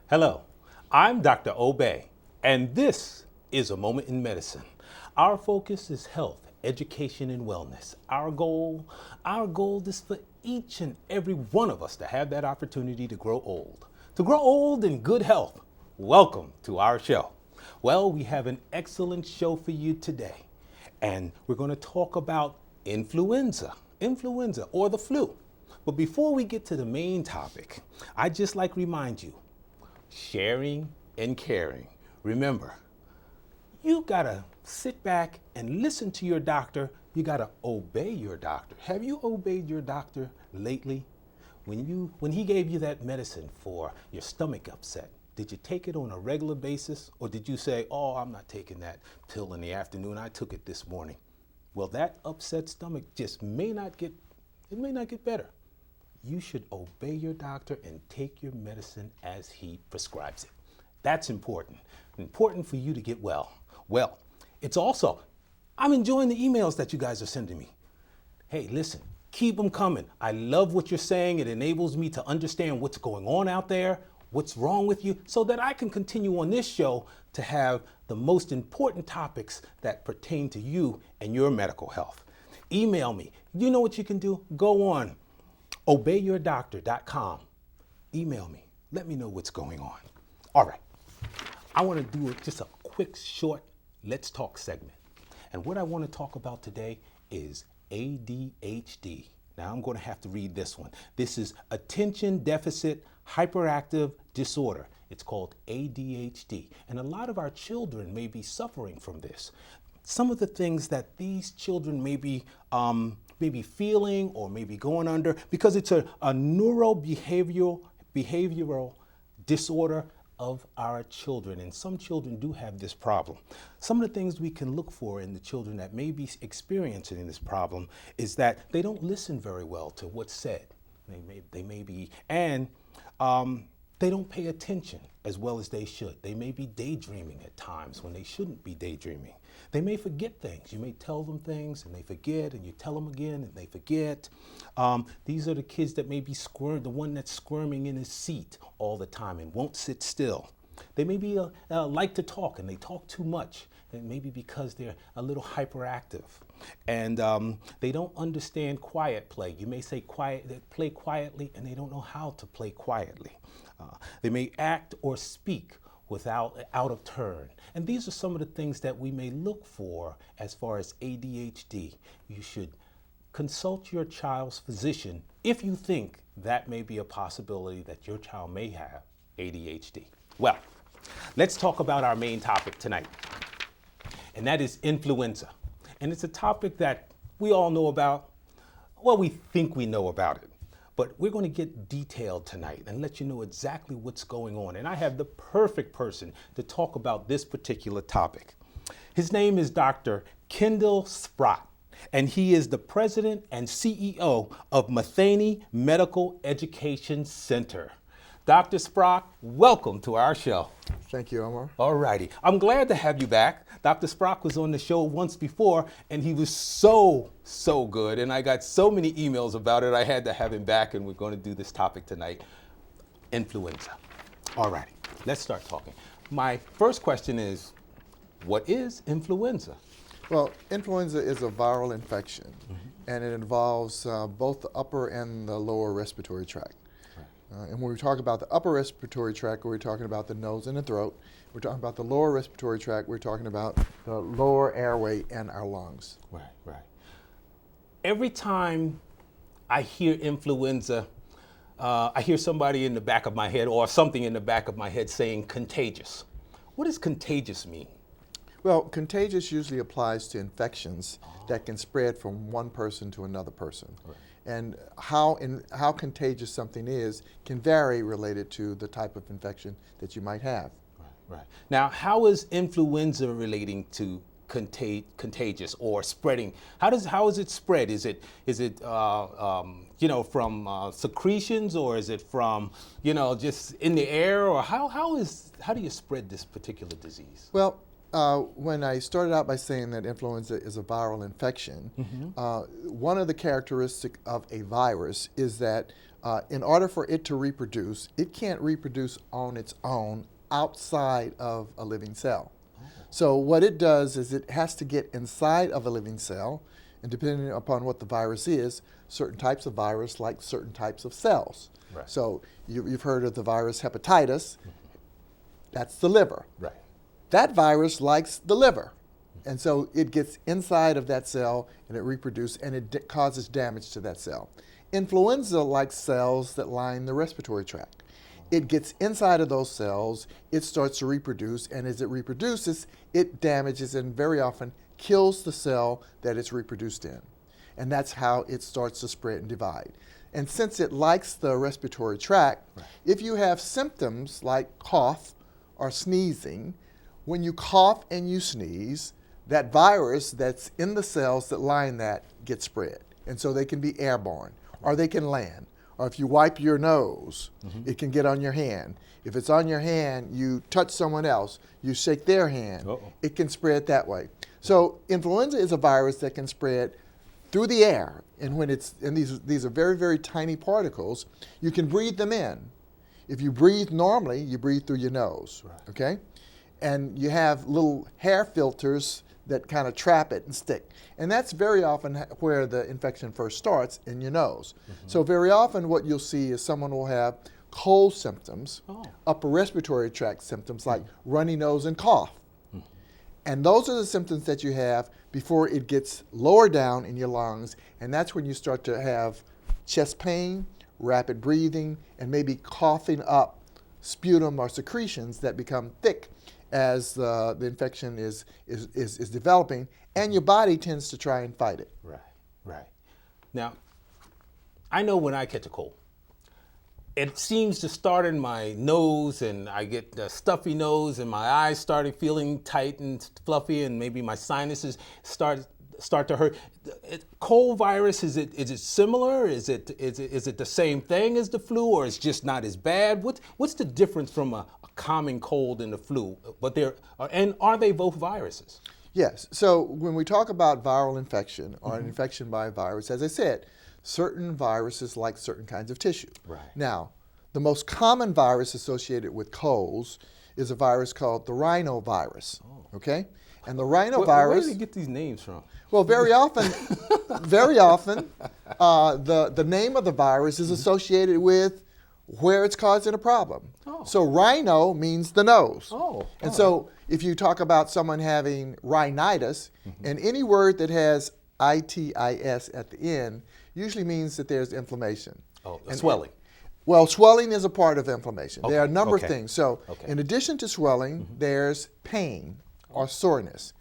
Hello, I'm Dr. Obey, and this is A Moment in Medicine. Our focus is health, education, and wellness. Our goal is for each and every one of us to have that opportunity to grow old. To grow old in good health. Welcome to our show. Well, we have an excellent show for you today, and we're going to talk about influenza or the flu. But before we get to the main topic, I'd just like to remind you, sharing and caring. Remember, you gotta sit back and listen to your doctor. You gotta obey your doctor. Have you obeyed your doctor lately? When he gave you that medicine for your stomach upset, did you take it on a regular basis, or did you say, "Oh, I'm not taking that pill in the afternoon. I took it this morning"? Well, that upset stomach just may not get better. You should obey your doctor and take your medicine as he prescribes it. That's important. Important for you to get well. Well, it's also, I'm enjoying the emails that you guys are sending me. Hey, listen, keep them coming. I love what you're saying. It enables me to understand what's going on out there, what's wrong with you, so that I can continue on this show to have the most important topics that pertain to you and your medical health. Email me. You know what you can do? Go on obeyyourdoctor.com. Email me. Let me know what's going on. All right. I want to do just a quick, short Let's Talk segment. And what I want to talk about today is ADHD. Now I'm going to have to read this one. This is Attention Deficit Hyperactive Disorder. It's called ADHD. And a lot of our children may be suffering from this. Some of the things that these children may be feeling or maybe going under, because it's a neurobehavioral disorder of our children. And some children do have this problem. Some of the things we can look for in the children that may be experiencing this problem is that they don't listen very well to what's said. They don't pay attention as well as they should. They may be daydreaming at times when they shouldn't be daydreaming. They may forget things. You may tell them things and they forget, and you tell them again and they forget. These are the kids that may be the one that's squirming in his seat all the time and won't sit still. They may be like to talk, and they talk too much. And maybe because they're a little hyperactive, and they don't understand quiet play. You may say they play quietly, and they don't know how to play quietly. They may act or speak out of turn. And these are some of the things that we may look for as far as ADHD. You should consult your child's physician if you think that may be a possibility that your child may have ADHD. Well, let's talk about our main topic tonight, and that is influenza. And it's a topic that we all know about. Well, we think we know about it. But we're going to get detailed tonight and let you know exactly what's going on. And I have the perfect person to talk about this particular topic. His name is Dr. Kendall Sprott, and he is the president and CEO of Matheny Medical Education Center. Dr. Sprott, welcome to our show. Thank you, Omar. All righty. I'm glad to have you back. Dr. Sprott was on the show once before, and he was so good. And I got so many emails about it, I had to have him back, and we're going to do this topic tonight, influenza. All righty. Let's start talking. My first question is, what is influenza? Well, influenza is a viral infection, and it involves both the upper and the lower respiratory tract. And when we talk about the upper respiratory tract, we're talking about the nose and the throat. We're talking about the lower respiratory tract, we're talking about the lower airway and our lungs. Right. Every time I hear influenza, I hear somebody in the back of my head or something in the back of my head saying contagious. What does contagious mean? Well, contagious usually applies to infections that can spread from one person to another person. Right. And how contagious something is can vary related to the type of infection that you might have. Right. Now, how is influenza relating to contagious or spreading? How is it spread? Is it from secretions, or is it from just in the air, or how do you spread this particular disease? Well, when I started out by saying that influenza is a viral infection, one of the characteristics of a virus is that in order for it to reproduce, it can't reproduce on its own outside of a living cell. So what it does is it has to get inside of a living cell, and depending upon what the virus is, certain types of virus like certain types of cells. Right. So you've heard of the virus hepatitis. That's the liver. Right. That virus likes the liver. And so it gets inside of that cell and it reproduces and it causes damage to that cell. Influenza likes cells that line the respiratory tract. It gets inside of those cells, it starts to reproduce, and as it reproduces, it damages and very often kills the cell that it's reproduced in. And that's how it starts to spread and divide. And since it likes the respiratory tract, if you have symptoms like cough or sneezing, when you cough and you sneeze, that virus that's in the cells that line that gets spread. And so they can be airborne, or they can land. Or if you wipe your nose, it can get on your hand. If it's on your hand, you touch someone else, you shake their hand, it can spread that way. So influenza is a virus that can spread through the air, and when these are very, very tiny particles, you can breathe them in. If you breathe normally, you breathe through your nose, okay? And you have little hair filters that kind of trap it and stick. And that's very often where the infection first starts, in your nose. So very often what you'll see is someone will have cold symptoms, upper respiratory tract symptoms like runny nose and cough. And those are the symptoms that you have before it gets lower down in your lungs, and that's when you start to have chest pain, rapid breathing, and maybe coughing up sputum or secretions that become thick as the infection is developing, and your body tends to try and fight it. Right, right. Now, I know when I catch a cold, it seems to start in my nose, and I get a stuffy nose, and my eyes started feeling tight and fluffy, and maybe my sinuses start to hurt. Cold virus, is it similar? Is it the same thing as the flu, or it's just not as bad? What's the difference from a common cold and the flu? And are they both viruses? Yes. So when we talk about viral infection or an infection by a virus, as I said, certain viruses like certain kinds of tissue. Right. Now, the most common virus associated with colds is a virus called the rhinovirus. Okay? And the rhinovirus. Where do you get these names from? Well, very often, the name of the virus is associated with where it's causing a problem. So rhino means the nose. And so if you talk about someone having rhinitis, and any word that has itis at the end usually means that there's inflammation. And swelling. Well, swelling is a part of inflammation. There are a number of things. So in addition to swelling, there's pain or soreness.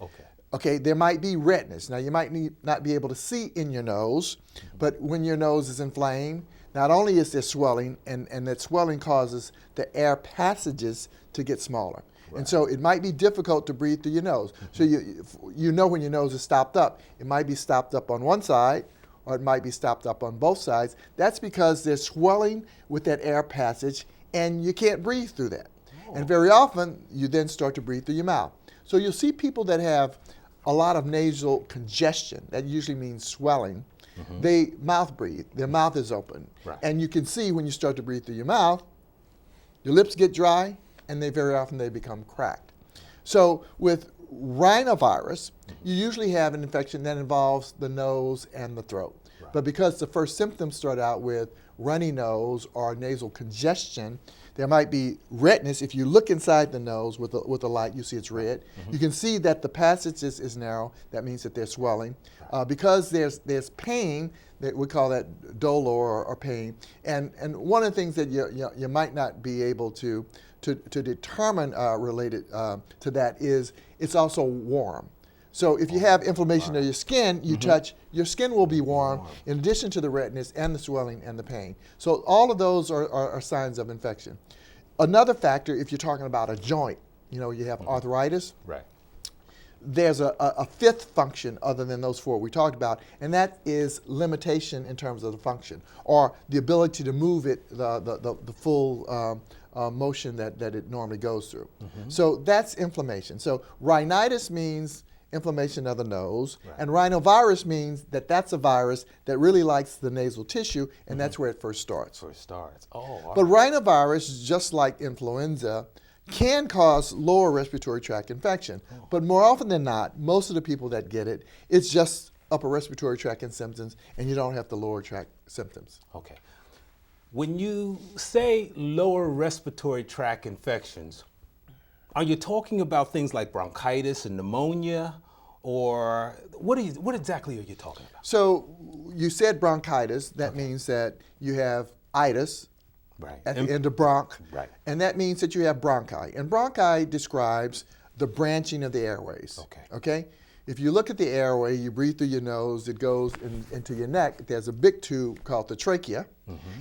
Okay, there might be redness. Now, you might not be able to see in your nose, but when your nose is inflamed, not only is there swelling, and that swelling causes the air passages to get smaller. And so it might be difficult to breathe through your nose. So you know when your nose is stopped up. It might be stopped up on one side, or it might be stopped up on both sides. That's because there's swelling with that air passage, and you can't breathe through that. And very often, you then start to breathe through your mouth. So you'll see people that have a lot of nasal congestion. That usually means swelling. They mouth breathe. Their mouth is open. And you can see when you start to breathe through your mouth, your lips get dry, and very often they become cracked. So with rhinovirus, you usually have an infection that involves the nose and the throat. But because the first symptoms start out with runny nose or nasal congestion, there might be redness. If you look inside the nose with a light, you see it's red. You can see that the passage is narrow. That means that there's swelling. Because there's pain, that we call that dolor or pain. And one of the things that you might not be able to determine related to that is it's also warm. So if you have inflammation of your skin, you touch, your skin will be warm in addition to the redness and the swelling and the pain. So all of those are signs of infection. Another factor, if you're talking about a joint, you have arthritis. There's a fifth function other than those four we talked about, and that is limitation in terms of the function, or the ability to move it, the full motion that it normally goes through. So that's inflammation. So rhinitis means inflammation of the nose. Right. And rhinovirus means that that's a virus that really likes the nasal tissue, and that's where it first starts. Oh, all But right. rhinovirus, just like influenza, can cause lower respiratory tract infection. But more often than not, most of the people that get it, it's just upper respiratory tract symptoms, and you don't have the lower tract symptoms. Okay. When you say lower respiratory tract infections, are you talking about things like bronchitis and pneumonia, or what exactly are you talking about? So you said bronchitis. That means that you have itis Right. at the end of bronch, Right. and that means that you have bronchi. And bronchi describes the branching of the airways. Okay. If you look at the airway, you breathe through your nose, it goes into your neck. There's a big tube called the trachea,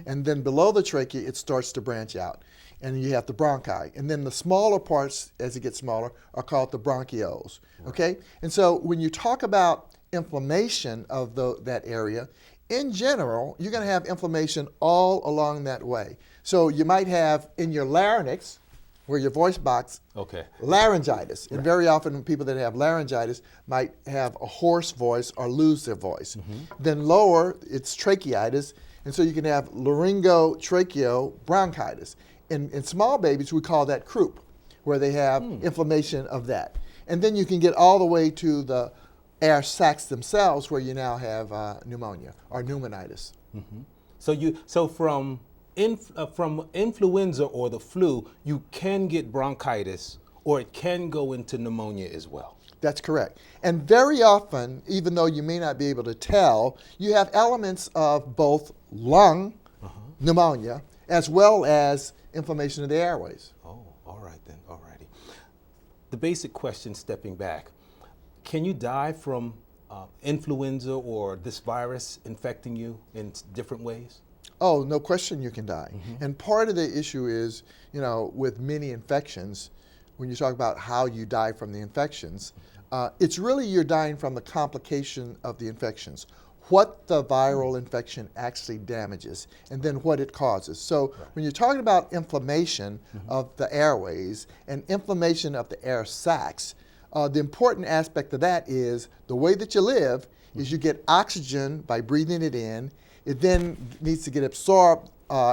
and then below the trachea, it starts to branch out. And you have the bronchi. And then the smaller parts, as it gets smaller, are called the bronchioles. Okay? And so when you talk about inflammation of that area, in general, you're going to have inflammation all along that way. So you might have in your larynx, where your voice box, Okay. laryngitis. And very often people that have laryngitis might have a hoarse voice or lose their voice. Then lower, it's tracheitis, and so you can have laryngotracheobronchitis. In small babies, we call that croup, where they have inflammation of that. And then you can get all the way to the air sacs themselves, where you now have pneumonia or pneumonitis. So from influenza or the flu, you can get bronchitis, or it can go into pneumonia as well. That's correct. And very often, even though you may not be able to tell, you have elements of both lung pneumonia as well as inflammation of the airways. Oh, all right then, all righty. The basic question, stepping back, can you die from influenza or this virus infecting you in different ways? Oh, no question you can die. And part of the issue is, with many infections, when you talk about how you die from the infections, it's really you're dying from the complication of the infections, what the viral infection actually damages, and then what it causes. So when you're talking about inflammation of the airways and inflammation of the air sacs, the important aspect of that is the way that you live is you get oxygen by breathing it in. It then needs to get absorbed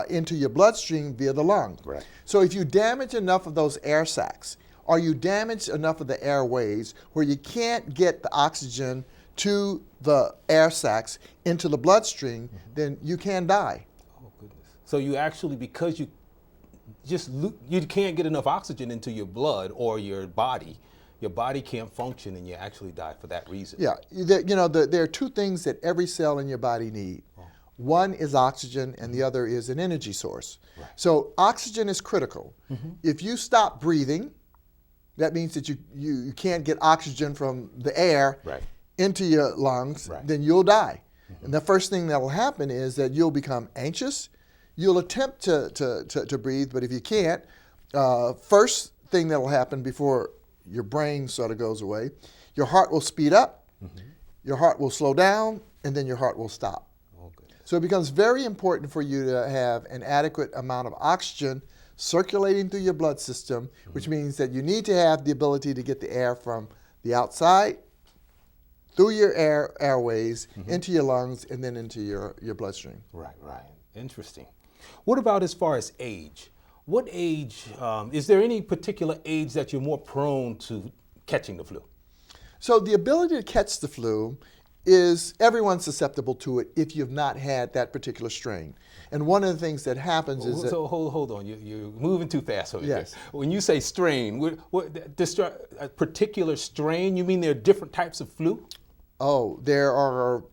into your bloodstream via the lung. Right. So if you damage enough of those air sacs, or you damage enough of the airways where you can't get the oxygen to the air sacs into the bloodstream, then you can die. Oh goodness. So you actually, because you can't get enough oxygen into your blood or your body can't function, and you actually die for that reason. Yeah, there are two things that every cell in your body need. One is oxygen, and the other is an energy source. Right. So oxygen is critical. If you stop breathing, that means that you can't get oxygen from the air into your lungs, then you'll die. And the first thing that will happen is that you'll become anxious. You'll attempt to breathe, but if you can't, first thing that will happen before your brain sort of goes away, your heart will speed up, your heart will slow down, and then your heart will stop. Oh, goodness. So it becomes very important for you to have an adequate amount of oxygen circulating through your blood system, which means that you need to have the ability to get the air from the outside, through your airways, into your lungs, and then into your bloodstream. Right. Interesting. What about as far as age? What age, is there any particular age that you're more prone to catching the flu? So the ability to catch the flu is everyone's susceptible to it if you've not had that particular strain. And one of the things that happens is that... So hold on, you're moving too fast over Yes. here. When you say strain, a particular strain, you mean there are different types of flu? Oh, there are,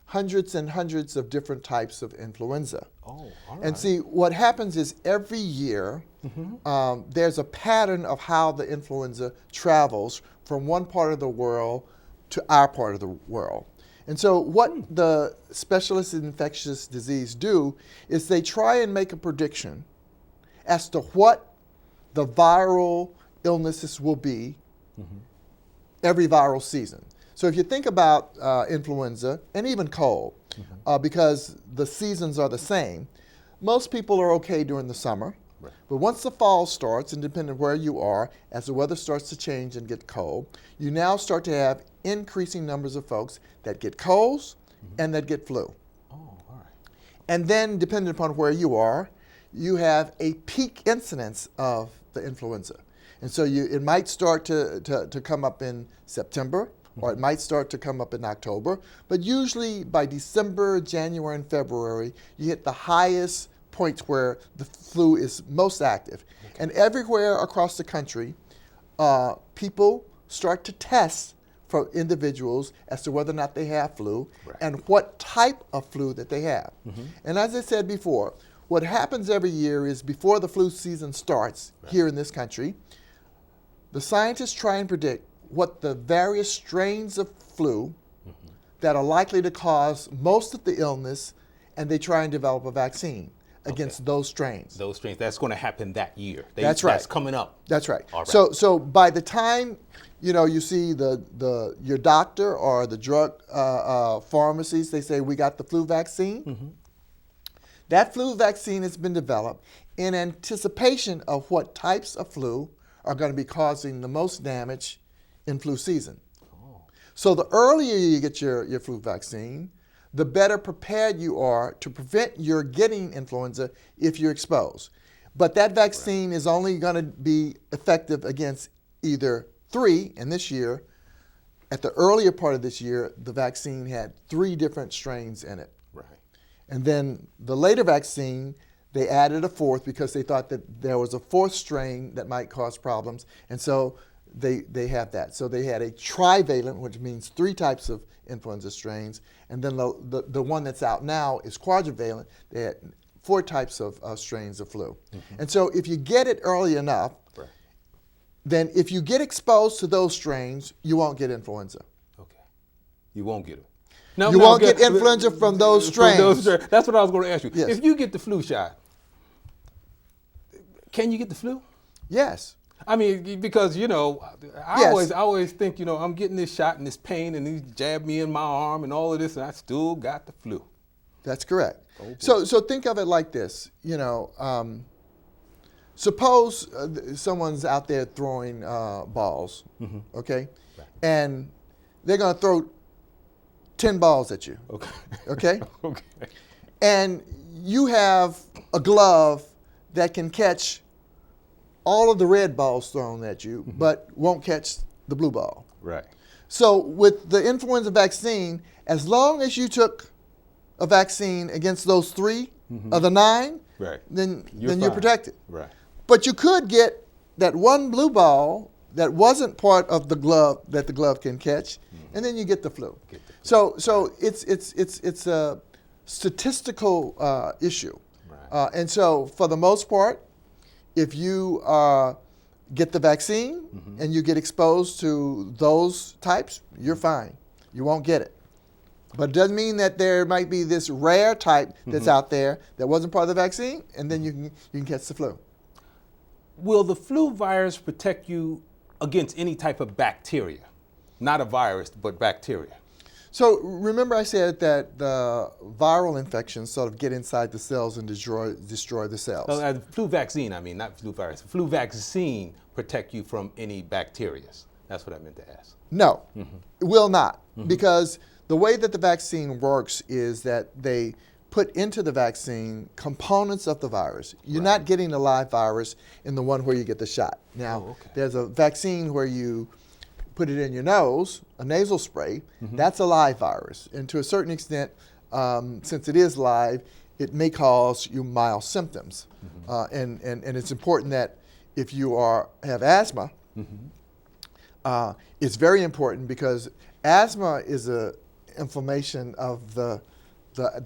hundreds and hundreds of different types of influenza. Oh, all right. And see, what happens is every year, there's a pattern of how the influenza travels from one part of the world to our part of the world. And so what the specialists in infectious disease do is they try and make a prediction as to what the viral illnesses will be every viral season. So if you think about influenza and even cold, because the seasons are the same, most people are okay during the summer. Right. But once the fall starts, and depending on where you are, as the weather starts to change and get cold, you now start to have increasing numbers of folks that get colds and that get flu. Oh, all right. And then, depending upon where you are, you have a peak incidence of the influenza. And so it might start to come up in September, or it might start to come up in October. But usually by December, January, and February, you hit the highest points where the flu is most active. Okay. And everywhere across the country, people start to test for individuals as to whether or not they have flu, right, and what type of flu that they have. And as I said before, what happens every year is before the flu season starts, right, here in this country, the scientists try and predict what the various strains of flu that are likely to cause most of the illness, and they try and develop a vaccine against those strains. Those strains, that's going to happen that year. That's right. That's coming up. That's right. All right. So by the time you see your doctor or the drug pharmacies, they say we got the flu vaccine. That flu vaccine has been developed in anticipation of what types of flu are going to be causing the most damage in flu season. Oh. So the earlier you get your flu vaccine, the better prepared you are to prevent your getting influenza if you're exposed. But that vaccine, right, is only going to be effective against either 3, and this year, at the earlier part of this year, the vaccine had 3 different strains in it. Right. And then the later vaccine, they added a 4th because they thought that there was a 4th strain that might cause problems, and so they have that. So they had a trivalent, which means 3 types of influenza strains, and then the one that's out now is quadrivalent. They had 4 types of strains of flu. And so if you get it early enough, right, then if you get exposed to those strains, you won't get influenza. Okay. You won't get it. You won't get influenza from those strains. That's what I was going to ask you. Yes. If you get the flu shot, can you get the flu? Yes. I mean, because, I always think, I'm getting this shot and this pain and he jabbed me in my arm and all of this and I still got the flu. That's correct. Oh, so think of it like this, suppose someone's out there throwing balls, okay? Right. And they're going to throw 10 balls at you, okay? Okay. And you have a glove that can catch all of the red balls thrown at you, but won't catch the blue ball. Right. So with the influenza vaccine, as long as you took a vaccine against those 3 of the 9, right, then you're protected. Right. But you could get that one blue ball that wasn't part of the glove that the glove can catch, and then you get the flu. So it's a statistical issue. Right. And so for the most part, if you get the vaccine and you get exposed to those types, you're fine. You won't get it. But it doesn't mean that there might be this rare type that's out there that wasn't part of the vaccine, and then you can catch the flu. Will the flu virus protect you against any type of bacteria? Not a virus, but bacteria. So remember I said that the viral infections sort of get inside the cells and destroy the cells. The flu vaccine, not flu virus. Flu vaccine protect you from any bacteria. That's what I meant to ask. No, it will not, because the way that the vaccine works is that they put into the vaccine components of the virus. You're not getting a live virus in the one where you get the shot. Now, there's a vaccine where you put it in your nose, a nasal spray, that's a live virus. And to a certain extent, since it is live, it may cause you mild symptoms. And it's important that if you have asthma, it's very important because asthma is an inflammation of the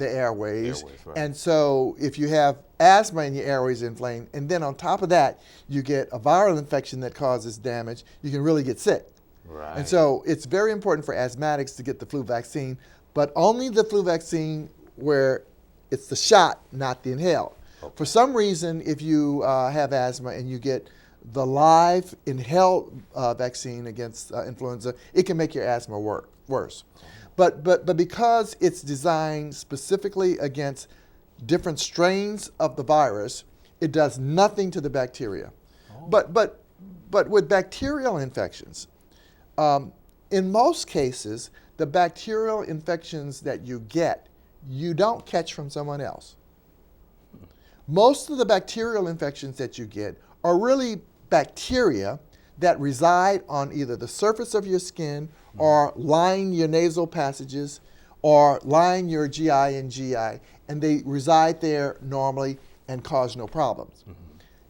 airways. Right. And so if you have asthma and your airways inflamed, and then on top of that, you get a viral infection that causes damage, you can really get sick. Right. And so it's very important for asthmatics to get the flu vaccine, but only the flu vaccine where it's the shot, not the inhaled. Okay. For some reason, if you have asthma and you get the live inhaled vaccine against influenza, it can make your asthma worse. But because it's designed specifically against different strains of the virus, It does nothing to the bacteria. Oh. But with bacterial infections, in most cases, the bacterial infections that you get, you don't catch from someone else. Most of the bacterial infections that you get are really bacteria that reside on either the surface of your skin or line your nasal passages or line your GI and GI, and they reside there normally and cause no problems.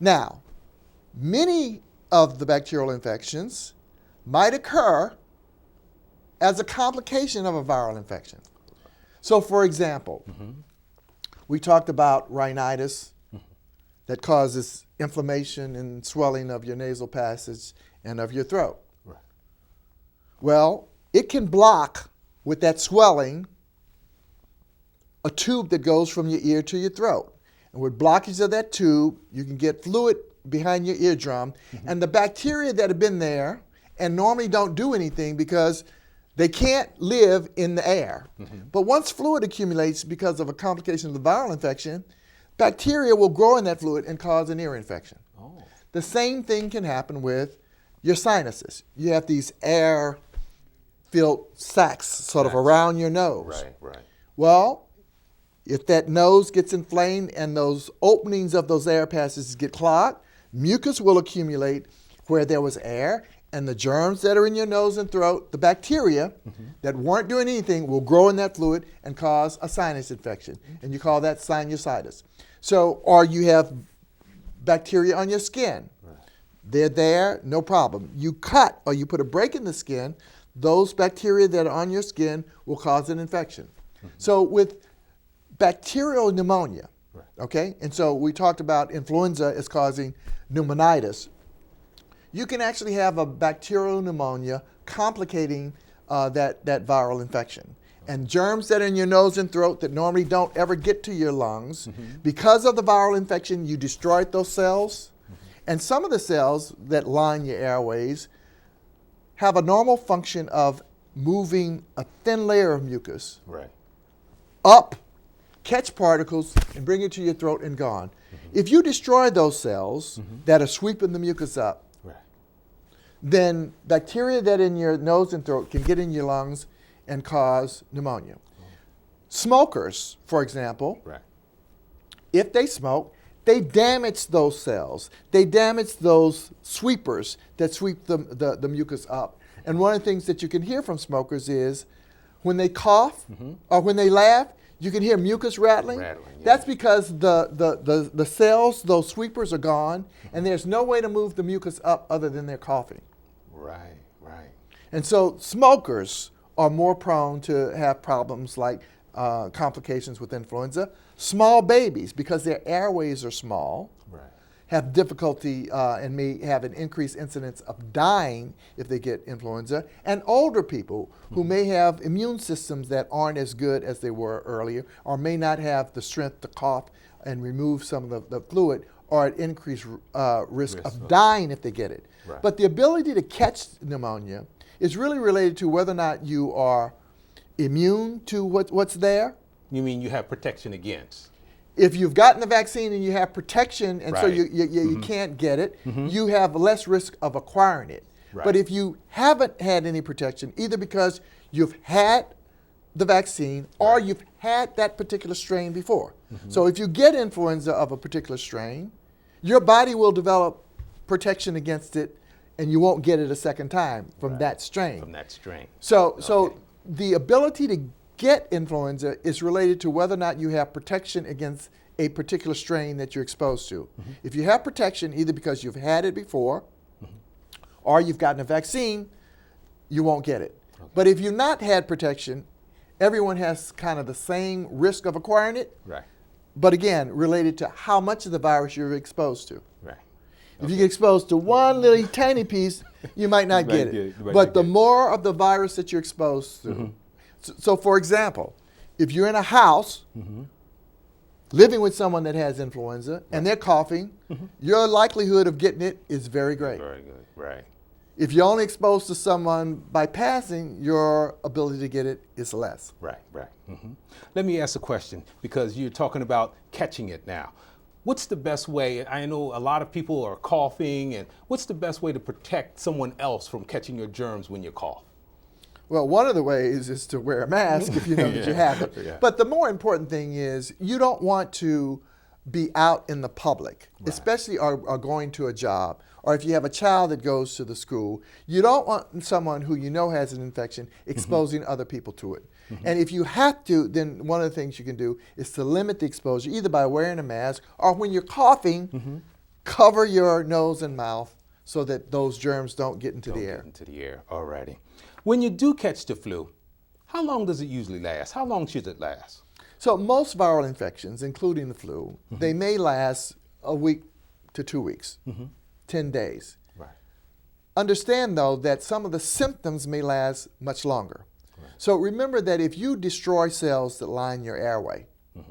Now, many of the bacterial infections might occur as a complication of a viral infection. So for example, we talked about rhinitis that causes inflammation and swelling of your nasal passage and of your throat. Right. Well, it can block, with that swelling, a tube that goes from your ear to your throat. And with blockage of that tube, you can get fluid behind your eardrum, and the bacteria that have been there and normally don't do anything because they can't live in the air. But once fluid accumulates because of a complication of the viral infection, bacteria will grow in that fluid and cause an ear infection. Oh. The same thing can happen with your sinuses. You have these air-filled sacs sort of around your nose. Right. Well, if that nose gets inflamed and those openings of those air passages get clogged, mucus will accumulate where there was air, and the germs that are in your nose and throat, the bacteria that weren't doing anything, will grow in that fluid and cause a sinus infection. And you call that sinusitis. So, or you have bacteria on your skin. They're there, no problem. You cut or you put a break in the skin, those bacteria that are on your skin will cause an infection. So with bacterial pneumonia, okay, and so we talked about influenza as causing pneumonitis. You can actually have a bacterial pneumonia complicating that viral infection. And germs that are in your nose and throat that normally don't ever get to your lungs, because of the viral infection, you destroyed those cells. And some of the cells that line your airways have a normal function of moving a thin layer of mucus up, catch particles, and bring it to your throat and gone. If you destroy those cells that are sweeping the mucus up, then bacteria that are in your nose and throat can get in your lungs and cause pneumonia. Smokers, for example, if they smoke, they damage those cells. They damage those sweepers that sweep the mucus up. And one of the things that you can hear from smokers is when they cough or when they laugh, you can hear mucus rattling. That's because the cells, those sweepers, are gone, and there's no way to move the mucus up other than their coughing. And so smokers are more prone to have problems like complications with influenza. Small babies, because their airways are small, have difficulty and may have an increased incidence of dying if they get influenza. And older people who may have immune systems that aren't as good as they were earlier, or may not have the strength to cough and remove some of the fluid, are at increased risk of dying if they get it. But the ability to catch pneumonia is really related to whether or not you are immune to what's there. You mean you have protection against? If you've gotten the vaccine and you have protection, and so you can't get it, you have less risk of acquiring it. But if you haven't had any protection, either because you've had the vaccine or you've had that particular strain before. So if you get influenza of a particular strain, your body will develop protection against it, and you won't get it a second time from that strain. So the ability to get influenza is related to whether or not you have protection against a particular strain that you're exposed to. If you have protection, either because you've had it before or you've gotten a vaccine, you won't get it. But if you've not had protection, everyone has kind of the same risk of acquiring it, but again, related to how much of the virus you're exposed to. If you get exposed to one little tiny piece, you might not get it. But the more of the virus that you're exposed to. So for example, if you're in a house living with someone that has influenza and they're coughing, your likelihood of getting it is very great. If you're only exposed to someone by passing, your ability to get it is less. Let me ask a question, because you're talking about catching it now. what's the best way? I know a lot of people are coughing, and what's the best way to protect someone else from catching your germs when you cough? Well, one of the ways is to wear a mask if you know that you have it. Yeah. But the more important thing is you don't want to be out in the public, especially are going to a job, or if you have a child that goes to the school. You don't want someone who you know has an infection exposing other people to it. And if you have to, then one of the things you can do is to limit the exposure, either by wearing a mask or when you're coughing, cover your nose and mouth so that those germs don't get into the air. Alrighty. When you do catch the flu, how long does it usually last? How long should it last? So most viral infections, including the flu, they may last a week to 2 weeks, 10 days. Right. Understand, though, that some of the symptoms may last much longer. So remember that if you destroy cells that line your airway,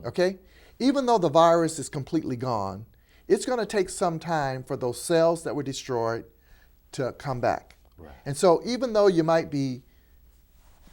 okay, even though the virus is completely gone, it's going to take some time for those cells that were destroyed to come back. Right. And so even though you might be,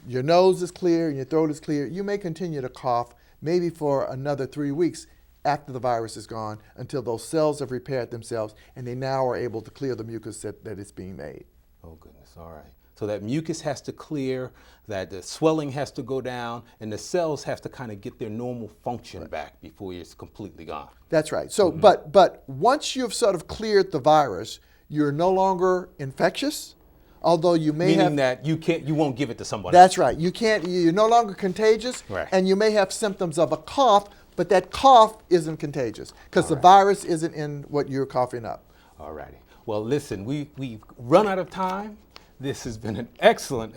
your nose is clear and your throat is clear, you may continue to cough maybe for another 3 weeks after the virus is gone until those cells have repaired themselves and they now are able to clear the mucus that is being made. Oh, goodness. All right. So that mucus has to clear, that the swelling has to go down, and the cells have to kind of get their normal function back before it's completely gone. That's right. So, but once you've sort of cleared the virus, you're no longer infectious, although you may Meaning that you won't give it to somebody That's right. You're no longer contagious, Right. and you may have symptoms of a cough, but that cough isn't contagious because the virus isn't in what you're coughing up. All righty. Well, listen, we've run out of time. This has been an excellent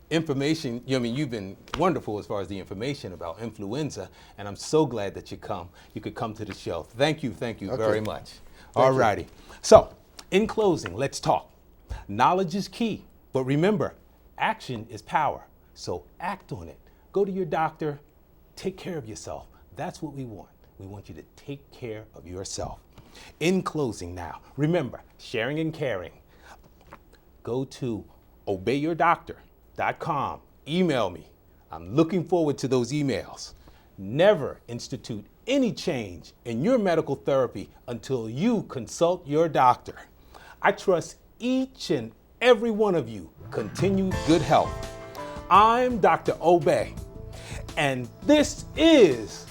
information. I mean, you've been wonderful as far as the information about influenza, and I'm so glad that you could come to the show. Thank you very much. All righty. So, in closing, let's talk. Knowledge is key, but remember, action is power. So act on it. Go to your doctor. Take care of yourself. That's what we want. We want you to take care of yourself. In closing now, remember, sharing and caring. Go to obeyyourdoctor.com. Email me. I'm looking forward to those emails. Never institute any change in your medical therapy until you consult your doctor. I trust each and every one of you continue good health. I'm Dr. Obey, and this is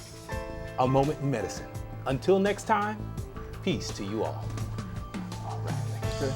A Moment in Medicine. Until next time, peace to you all. All right. Okay.